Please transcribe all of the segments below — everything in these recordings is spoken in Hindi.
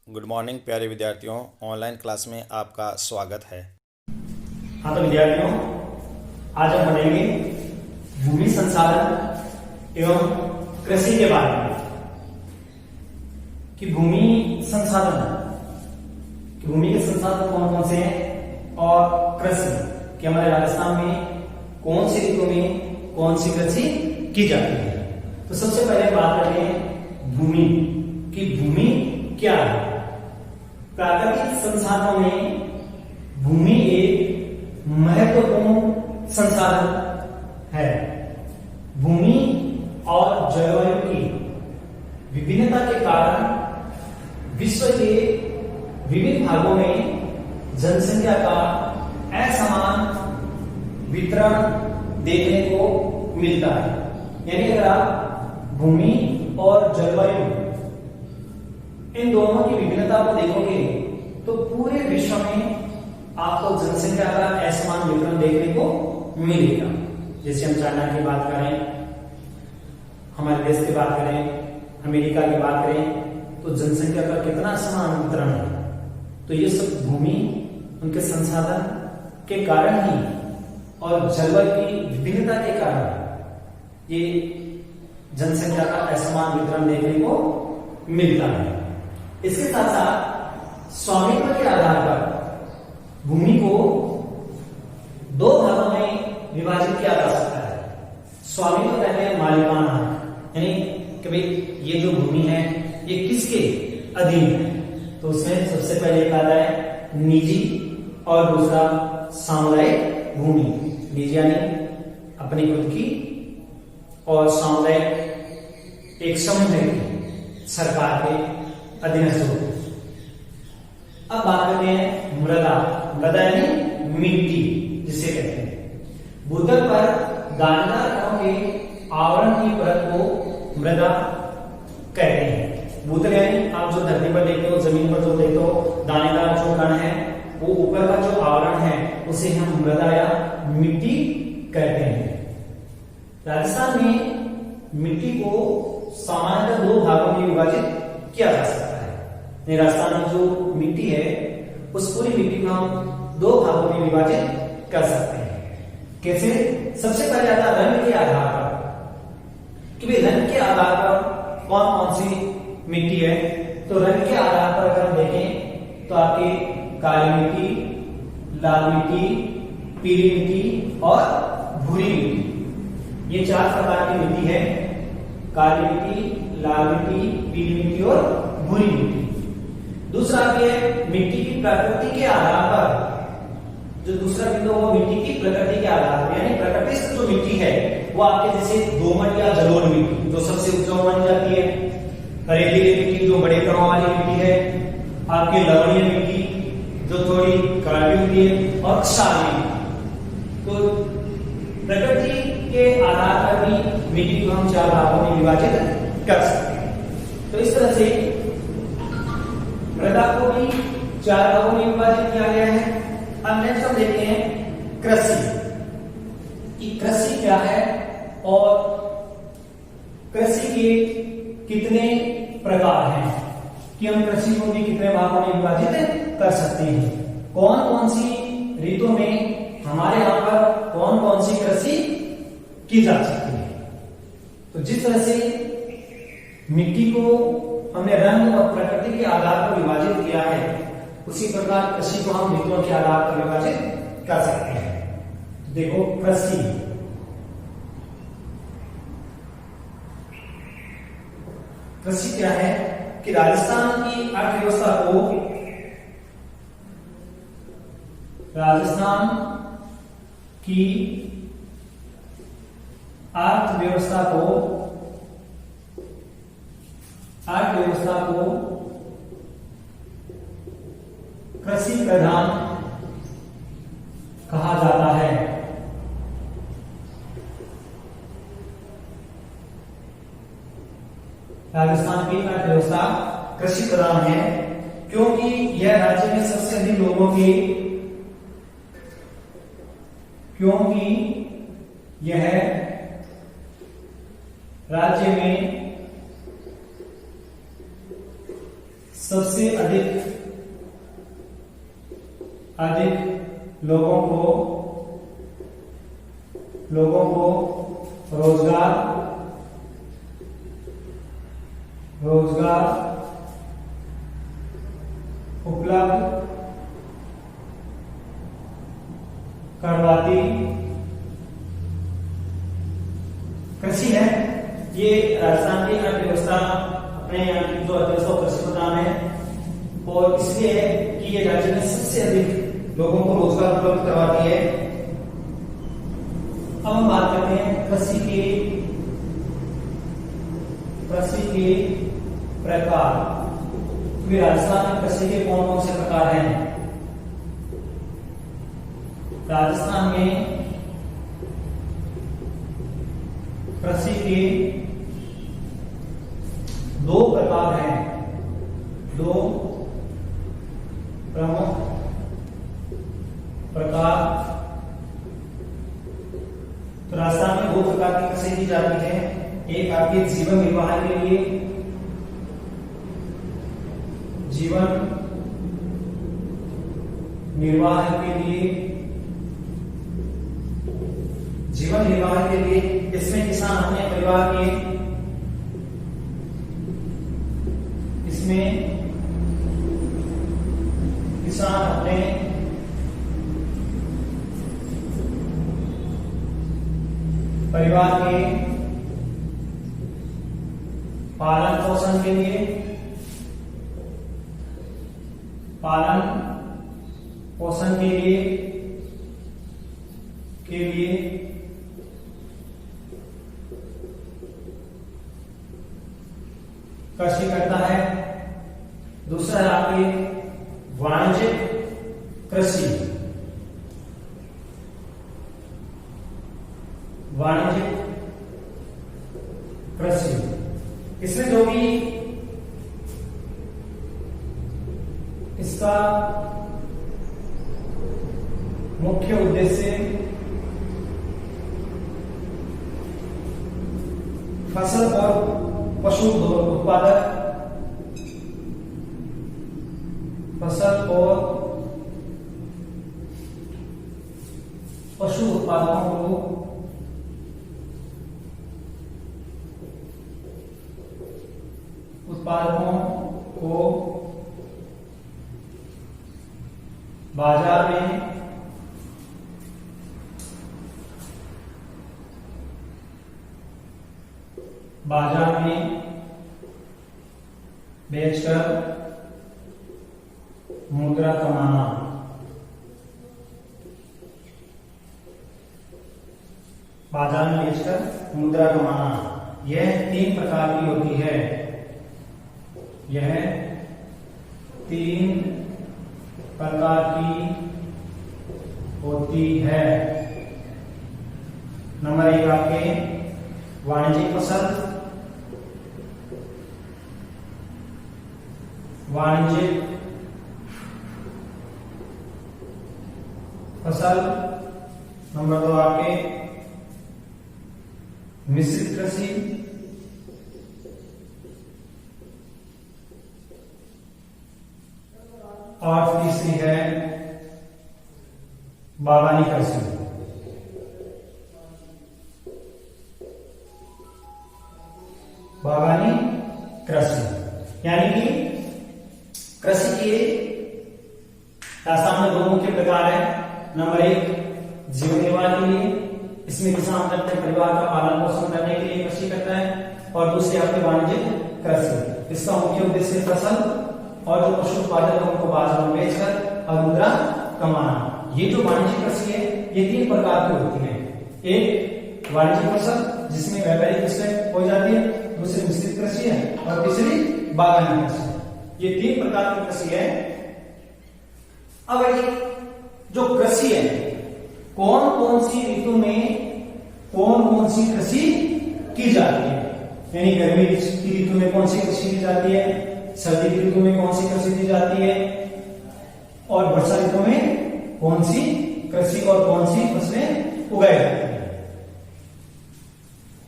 गुड मॉर्निंग प्यारे विद्यार्थियों, ऑनलाइन क्लास में आपका स्वागत है। हाँ तो विद्यार्थियों, आज हम पढ़ेंगे भूमि संसाधन एवं कृषि के बारे में कि भूमि के संसाधन कौन कौन से हैं और कृषि कि हमारे राजस्थान में कौन सी ऋतु में कौन सी कृषि की जाती है। तो सबसे पहले बात करते हैं भूमि की भूमि क्या है। प्राकृतिक संसाधनों में भूमि एक महत्वपूर्ण संसाधन है। भूमि और जलवायु की विभिन्नता के कारण विश्व के विभिन्न भागों में जनसंख्या का असमान वितरण देखने को मिलता है। यानी अगर आप भूमि और जलवायु इन दोनों की विभिन्नता को देखोगे तो पूरे विश्व में आपको जनसंख्या का असमान वितरण देखने को मिलेगा। जैसे हम चाइना की बात करें, हमारे देश की बात करें, अमेरिका की बात करें, तो जनसंख्या का कितना असमान वितरण है। तो ये सब भूमि उनके संसाधन के कारण ही और जलवायु की विभिन्नता के कारण ये जनसंख्या का असमान वितरण देखने को मिलता है। इसके साथ साथ स्वामित्व के आधार पर भूमि को दो भागों में विभाजित किया जा सकता है। स्वामित्व कहते हैं मालिकाना हक, यानी कि भाई ये जो भूमि है ये किसके अधीन है। तो उसमें सबसे पहले एक आता है निजी और दूसरा सामुदायिक भूमि। निजी यानी अपनी खुद की और सामुदायिक एक समूह की सरकार के अधीनस्थ होते हैं। अब बात करते हैं मृदा यानी मिट्टी जिसे कहते हैं। भूतल पर दानेदार कणों के आवरण की परत को मृदा कहते हैं। भूतल यानी आप जो धरती पर देखते हो, जमीन पर जो देखते हो, दानेदार जो कण है वो ऊपर का जो आवरण है उसे हम मृदा या मिट्टी कहते हैं। राजस्थान में मिट्टी को सामान्यतः दो भागों में विभाजित किया जा सकता है। राजस्थान में जो मिट्टी है उस पूरी मिट्टी को हम दो भागों में विभाजित कर सकते हैं। कैसे? सबसे पहले आता है रंग के आधार पर कि भाई रंग के आधार पर कौन कौन सी मिट्टी है। तो रंग के आधार पर अगर हम देखें तो आपकी काली मिट्टी, लाल मिट्टी, पीली मिट्टी और भूरी मिट्टी, ये चार प्रकार की मिट्टी है। काली मिट्टी, लाल मिट्टी, पीली मिट्टी और भूरी मिट्टी। दूसरा है मिट्टी की प्रकृति के आधार पर। जो दूसरा बिंदु वो मिट्टी की प्रकृति के आधार पर, यानी प्रकृति से जो मिट्टी है वो आपके जैसे दोमट या जलोढ़ मिट्टी जो सबसे उपजाऊ मानी जाती है, रेतीली मिट्टी जो बड़े कणों वाली मिट्टी है, आपकी लवणीय मिट्टी जो थोड़ी कड़वी होती है, और क्षारीय। तो प्रकृति के आधार पर भी मिट्टी को हम चार भागों में विभाजित कर सकते हैं। तो इस तरह से मृदा को भी चार भागों में विभाजित किया गया है। अब नेक्स्ट हम देखते हैं कृषि कि कृषि क्या है और कृषि के कितने प्रकार हैं, कि हम कृषि को भी कितने भागों में विभाजित कर सकते हैं। कौन कौन सी ऋतु में हमारे यहाँ पर कौन कौन सी कृषि की जा सकती है। तो जिस तरह से मिट्टी को हमने रंग और प्रकृति के आधार पर विभाजित किया है, उसी प्रकार कृषि को हम ऋतुओं के आधार पर विभाजित कर सकते हैं। देखो कृषि, कृषि क्या है कि राजस्थान की अर्थव्यवस्था को कृषि प्रधान कहा जाता है। राजस्थान की अर्थव्यवस्था कृषि प्रधान है क्योंकि यह राज्य में सबसे अधिक लोगों की यह राज्य में सबसे अधिक लोगों को रोजगार उपलब्ध करवाती कृषि है। ये राजस्थान की अर्थव्यवस्था, अपने यहाँ की जो अर्थव्यवस्था कृषि प्रधान है, और इसलिए है कि ये राज्य में सबसे अधिक लोगों को रोजगार उपलब्ध करवाती है। अब हम बात करते हैं कृषि के प्रकार। तो राजस्थान में कृषि के कौन कौन से प्रकार हैं? राजस्थान में कृषि के दो प्रकार हैं, दो प्रमुख प्रकार। तो राजस्थान में दो प्रकार की कृषि की जाती है। एक आपके जीवन निर्वाह के लिए, जीवन निर्वाह के लिए इसमें किसान अपने परिवार के, परिवार के पालन पोषण के लिए, कृषि करता है। दूसरा है आपकी वाणिज्यिक कृषि। इसमें जो भी इसका मुख्य उद्देश्य फसल और पशु उत्पादक, फसल और पशु उत्पादकों को बाजार में बेचकर मुद्रा कमाना। बाजार में बेचकर मुद्रा कमाना, यह तीन प्रकार की होती है। यह तीन प्रकार की होती है। नंबर एक आपके वाणिज्यिक फसल, नंबर दो आपके मिश्रित कृषि, और तीसरी है बागानी कृषि। यानी कि कृषि के राजस्थान में दो मुख्य प्रकार है। नंबर एक जीवन निर्वाह के लिए, इसमें किसान अपने परिवार का पालन पोषण करने के लिए कृषि करता है। और दूसरी आपकी वाणिज्यिक कृषि, इसका मुख्य उद्देश्य फसल और जो पशु उत्पादक है उनको बाजार में बेचकर और मुद्रा कमाना। ये जो वाणिज्यिक कृषि है ये तीन प्रकार की होती है। एक वाणिज्यिक फसल जिसमें व्यापारिक कृषि हो जाती है, दूसरी मिश्रित कृषि है, और तीसरी बागानी कृषि। ये तीन प्रकार की कृषि है। अब जो कृषि है, कौन कौन सी ऋतु में कौन कौन सी कृषि की जाती है, यानी गर्मी की ऋतु में कौन सी कृषि की जाती है, सर्दी की ऋतु में कौन सी कृषि की जाती है, और वर्षा ऋतु में कौन सी कृषि और कौन सी फसलें उगाई जाती है।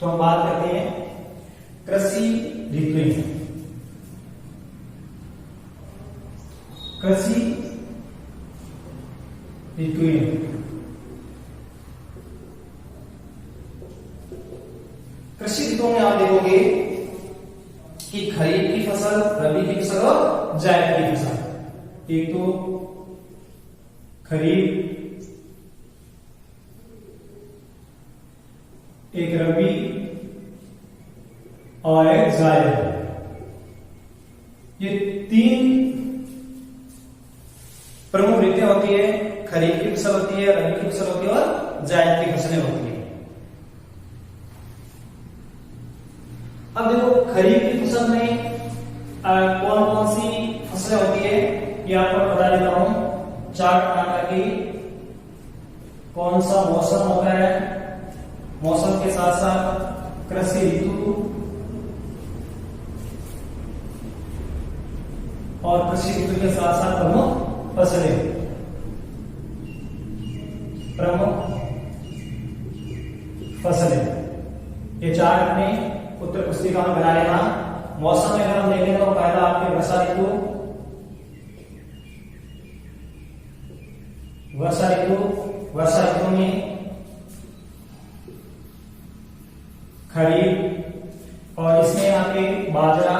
तो हम बात करते हैं कृषि ऋतुएं। कृषि ऋतुएं। कृषि ऋतुओं में आप देखोगे कि खरीफ की फसल, रबी की फसल और जायद की फसल। एक तो खरीफ, एक रबी और एक जायद। ये तीन प्रमुख ऋतुएं होती है। खरीफ की फसल होती है, रबी की फसल होती है और जायद की फसलें होती है। अब देखो खरीफ की फसल में कौन कौन सी फसलें होती है ये आपको बता देता हूं चार्ट बना करके। कौन सा मौसम होता है, मौसम के साथ साथ कृषि ऋतु और कृषि ऋतु के साथ साथ प्रमुख फसलें। प्रमुख फसलें ये चार्ट में उत्तर पुस्तिका में बना लेना। मौसम में अगर हम देखें तो पहला आपके वर्षा ऋतु, वर्षा ऋतु, वर्षा ऋतु में खरीफ और इसमें आपके बाजरा,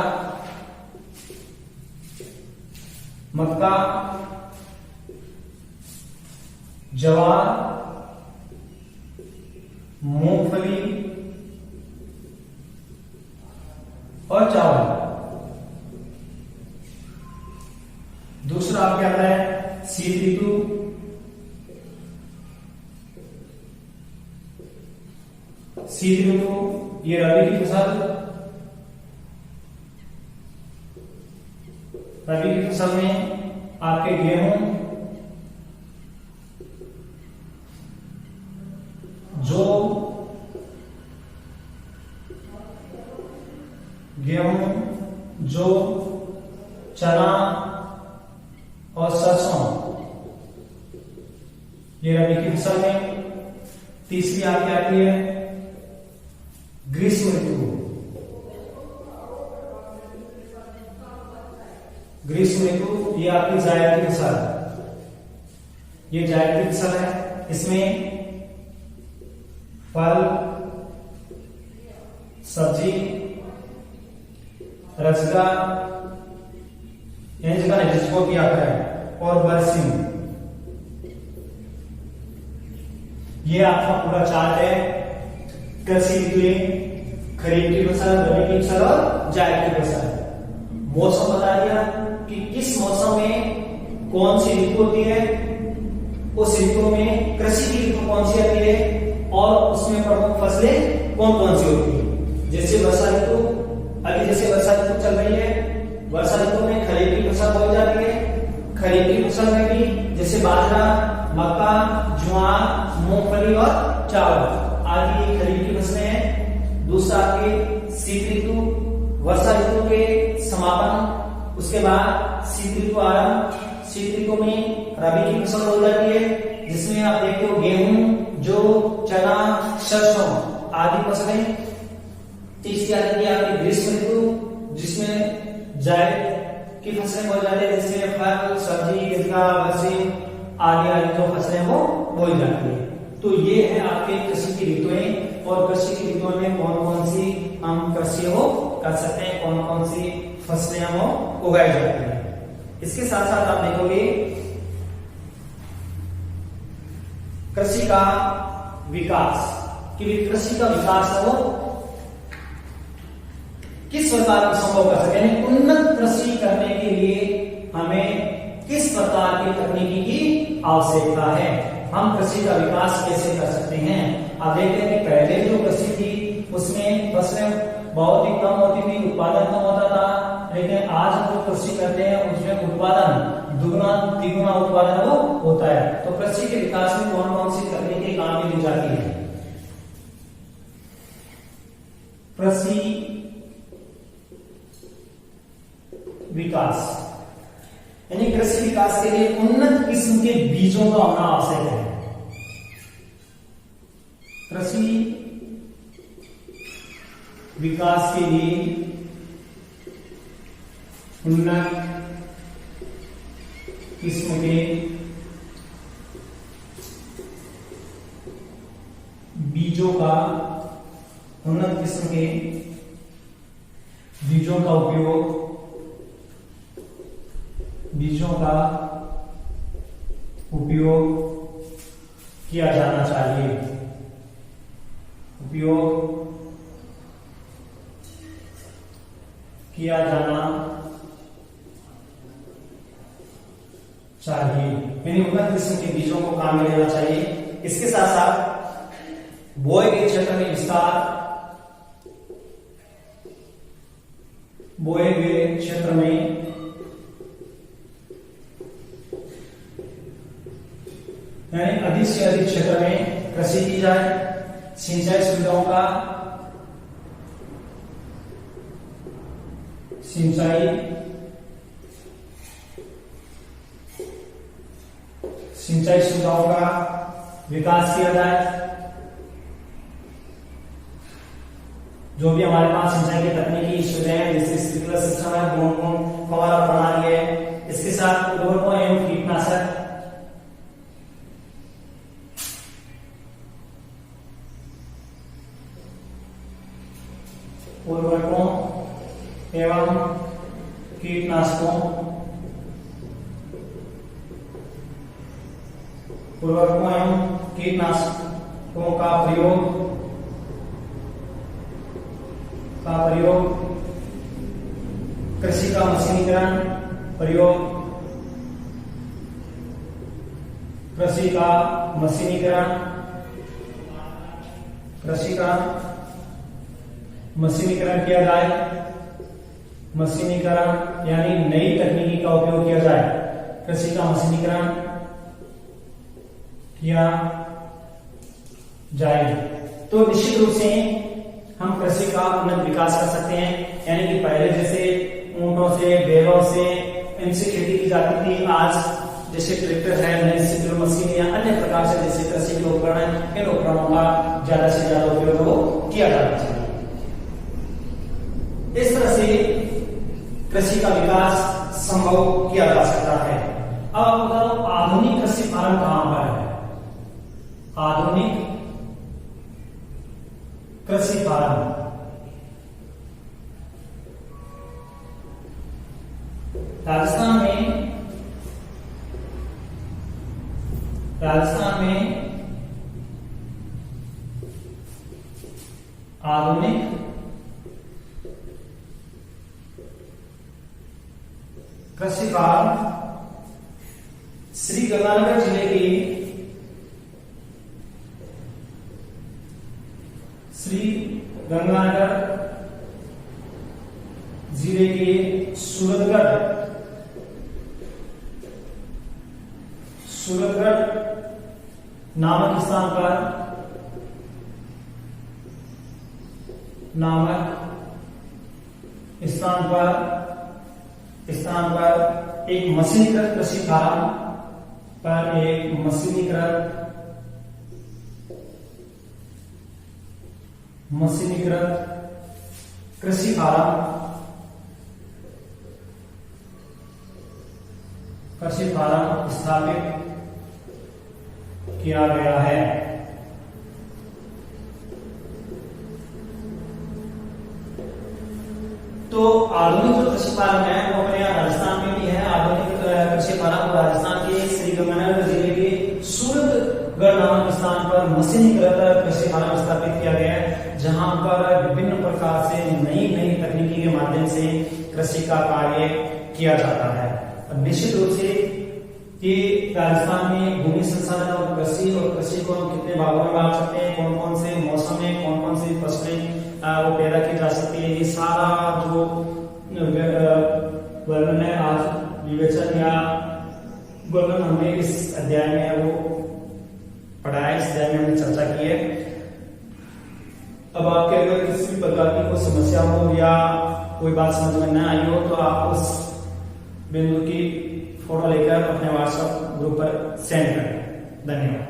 मक्का, ज्वार, मूंगफली और चावल। दूसरा आपके आता है शीत ऋतु, शीत ऋतु ये रबी की फसल, रबी की फसल में आपके गेहूं, जो गेहूं, जो चना और सरसों ये रबी की फसल में। तीसरी आपकी आती है ग्रीष्म ऋतु, ग्रीष्म ऋतु ये आपकी जायद की फसल, ये जायद की फसल है। इसमें फल, सब्जी, रजगा यानी जगह जिसको भी आता है और बरसिंग। ये आपका पूरा चार्ट है कृषि ऋतुएं, खरीफ की फसल, रबी की फसल और जायद की फसल। मौसम बता दिया कि किस मौसम में कौन सी ऋतु होती है, उस ऋतु में कृषि की ऋतु कौन सी आती है और उसमें प्रमुख फसलें कौन कौन सी होती है। जैसे वर्षा ऋतु, अभी जैसे वर्षा ऋतु चल रही है, वर्षा ऋतु में खरीफ की फसल बोई जाती है। खरीफ की फसल में भी जैसे बाजरा, मक्का, ज्वार, मूंगफली और चावल आदि खरीफ की फसलें हैं। दूसरा आपके शीत ऋतु, वर्षा ऋतु के समापन, उसके बाद शीत ऋतु आरंभ। शीत ऋतु में रबी की फसल बोई जाती है जिसमें आप देखते हो गेहूं, जो चना, सरसों आदि फसलें। तीसरी आती है आपकी ग्रीष्म ऋतु जिसमें जायद की फसलें बोई जाती है, जिसमें फल, सब्जी, गन्ना, बरसिंग आदि आदि जो फसलें वो बोई जाती है। तो ये है आपके कृषि की ऋतुएं और कृषि की ऋतुओं में कौन कौन सी हम कृषि हो कर सकते हैं, कौन कौन सी फसलें हम उगाई जाती हैं। इसके साथ साथ आप देखोगे कृषि का विकास, कि कृषि का विकास है वो किस प्रकार का संभव कर सके, यानी उन्नत कृषि करने के लिए हमें किस प्रकार की तकनीकी की आवश्यकता है, हम कृषि का विकास कैसे कर सकते हैं। आप देखते हैं कि पहले जो कृषि थी उसमें फसलें बहुत ही कम होती थी, उत्पादन कम होता था, लेकिन आज हम जो कृषि करते हैं उसमें उत्पादन दुगुना तिगुना उत्पादन वो होता है। तो कृषि के विकास में कौन कौन सी तकनीकी काम में ली जाती है। कृषि विकास यानी कृषि विकास के लिए उन्नत किस्म के बीजों का होना आवश्यक है। कृषि विकास के लिए उन्नत किस्म के बीजों का, उन्नत किस्म के बीजों का उपयोग किया जाना चाहिए। यानी उन्नत किस्म के बीजों को काम में लेना चाहिए। इसके साथ साथ बोए गए क्षेत्र में यानी अधिक से अधिक क्षेत्र में कृषि की जाए। सिंचाई सुविधाओं का विकास किया जाए। जो भी हमारे पास सिंचाई की तकनीकी सुविधाएं हैं, जैसे स्प्रिंकलर सिस्टम है, बूंद फव्वारा प्रणाली है, इसके साथ उर्वरकों एवं कीटनाशक कीटनाशकों का प्रयोग, कृषि का मशीनीकरण किया जाए। मशीनीकरण यानी नई तकनीकी का उपयोग किया जाए। कृषि का मशीनीकरण किया जाए तो निश्चित रूप से हम कृषि का उन्नत विकास कर सकते हैं। यानी कि पहले जैसे ऊंटों से, बैलों से, इनसे खेती की जाती थी, आज जैसे ट्रैक्टर है, नई सीडर मशीन या अन्य प्रकार से जैसे कृषि के उपकरण है, इन उपकरणों का ज्यादा से ज्यादा उपयोग किया जाना चाहिए। इस तरह से कृषि का विकास संभव किया जा सकता है। अब आपको बताओ आधुनिक कृषि फार्म कहां पर है? आधुनिक कृषि फार्म राजस्थान में आधुनिक कृषि फार्म श्री गंगानगर जिले के सूरतगढ़ नामक स्थान पर एक मशीनीकृत कृषि फार्म पर एक मशीनीकृत कृषि फार्म स्थापित किया गया है। तो आधुनिक जो कृषि फार्म है वो अपने यहाँ राजस्थान में भी है। आधुनिक कृषि फार्म राजस्थान के श्री गंगानगर जिले के सूरतगढ़ नामक स्थान पर मशीनीकृत कृषि फार्म स्थापित किया गया है, जहां पर विभिन्न प्रकार से नई नई तकनीकी के माध्यम से कृषि का कार्य किया जाता है। निश्चित रूप से कि राजस्थान में भूमि संसाधन और कृषि को हम कितने भागों में बांट सकते हैं, कौन कौन से मौसम में कौन कौन सी फसलें वो पैदा की जा सकती है, ये सारा जो वर्णन है आज विवेचन या वर्णन हमने इस अध्याय में वो पढ़ा है, इस अध्याय में हमने चर्चा की है। अब आपके अगर किसी भी प्रकार की कोई समस्या हो या कोई बात समझ में न आई हो तो आप उस बिंदु की फोटो लेकर अपने व्हाट्सएप ग्रुप पर सेंड करें। धन्यवाद।